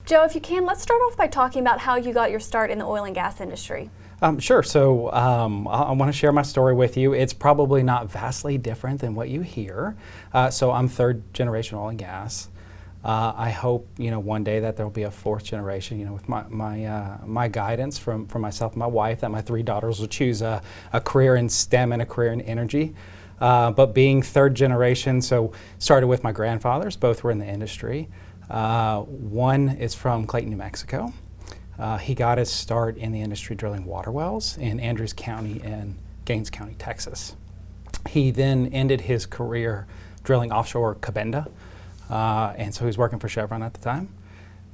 Joe, if you can, let's start off by talking about how you got your start in the oil and gas industry. Sure. So I want to share my story with you. It's probably not vastly different than what you hear. So I'm third generation oil and gas. I hope one day that there will be a fourth generation. With my guidance from myself and my wife, that my three daughters will choose a career in STEM and a career in energy. But being third generation, so started with my grandfathers. Both were in the industry. One is from Clayton, New Mexico. He got his start in the industry drilling water wells in Andrews County and Gaines County, Texas. He then ended his career drilling offshore Cabenda, and so he was working for Chevron at the time.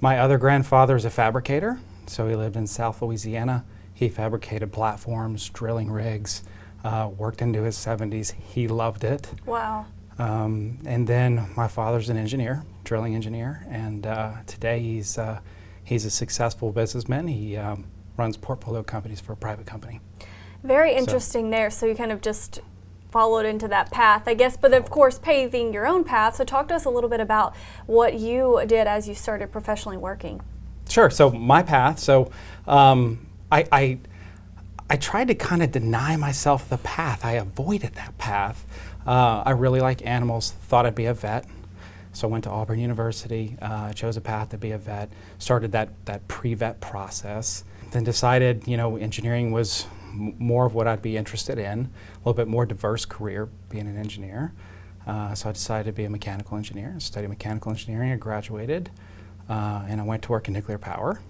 My other grandfather is a fabricator, so he lived in South Louisiana. He fabricated platforms, drilling rigs, worked into his 70s. He loved it. Wow. And then my father's an engineer, drilling engineer, and today he's a successful businessman. He runs portfolio companies for a private company. Very interesting there. So you kind of just followed into that path, I guess, but of course paving your own path. So talk to us a little bit about what you did as you started professionally working. Sure. So my path. So I tried to kind of deny myself the path. I avoided that path. I really like animals. Thought I'd be a vet. So I went to Auburn University, chose a path to be a vet, started that pre-vet process, then decided, engineering was more of what I'd be interested in, a little bit more diverse career being an engineer. So I decided to be a mechanical engineer, studied mechanical engineering, I graduated, and I went to work in nuclear power.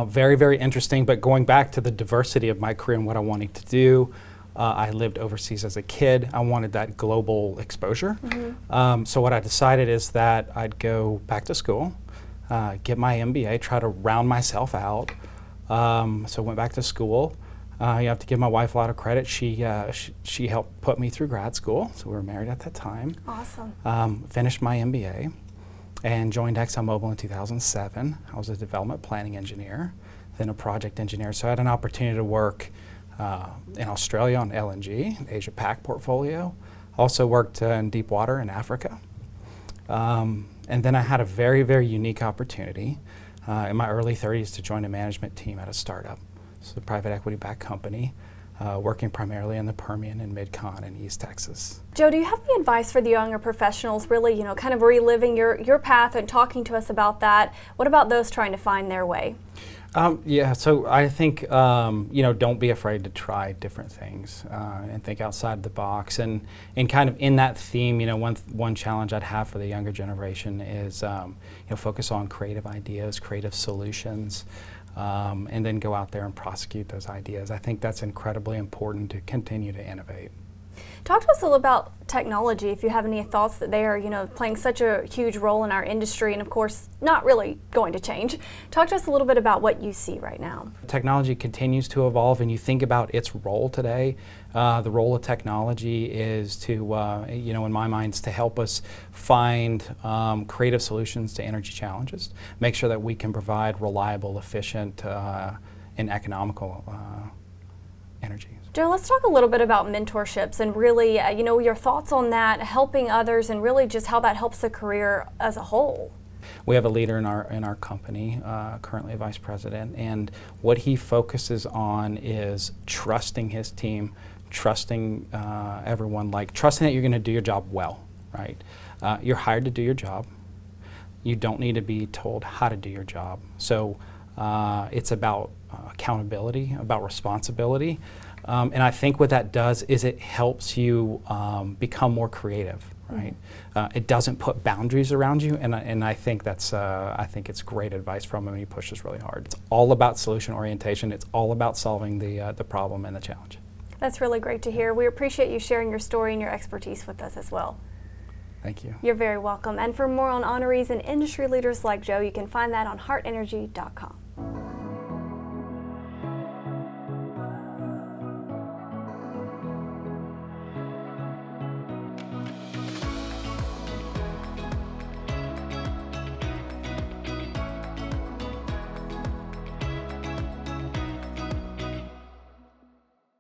Very, very interesting, but going back to the diversity of my career and what I wanted to do, I lived overseas as a kid. I wanted that global exposure. Mm-hmm. So what I decided is that I'd go back to school, get my MBA, try to round myself out. So I went back to school. You have to give my wife a lot of credit. She helped put me through grad school, so we were married at that time. Awesome. Finished my MBA and joined ExxonMobil in 2007. I was a development planning engineer, then a project engineer. So I had an opportunity to work in Australia on LNG, Asia Pac portfolio. Also worked in deep water in Africa. And then I had a very, very unique opportunity in my early 30s to join a management team at a startup. It's a private equity-backed company, working primarily in the Permian and Mid-Con in East Texas. Joe, do you have any advice for the younger professionals, really, kind of reliving your path and talking to us about that? What about those trying to find their way? Yeah, so I think, don't be afraid to try different things and think outside the box. And kind of in that theme, one challenge I'd have for the younger generation is, focus on creative ideas, creative solutions, and then go out there and prosecute those ideas. I think that's incredibly important to continue to innovate. Talk to us a little about technology, if you have any thoughts that they are, playing such a huge role in our industry and, of course, not really going to change. Talk to us a little bit about what you see right now. Technology continues to evolve, and you think about its role today. The role of technology is to, in my mind, is to help us find creative solutions to energy challenges, make sure that we can provide reliable, efficient, and economical energy. Joe, let's talk a little bit about mentorships and really, your thoughts on that, helping others, and really just how that helps the career as a whole. We have a leader in our company, currently a vice president, and what he focuses on is trusting his team, trusting everyone, trusting that you're going to do your job well, right? You're hired to do your job. You don't need to be told how to do your job. So it's about accountability, about responsibility. And I think what that does is it helps you become more creative, right? It doesn't put boundaries around you, and I think I think it's great advice from him, and he pushes really hard. It's all about solution orientation. It's all about solving the problem and the challenge. That's really great to hear. We appreciate you sharing your story and your expertise with us as well. Thank you. You're very welcome. And for more on honorees and industry leaders like Joe, you can find that on heartenergy.com.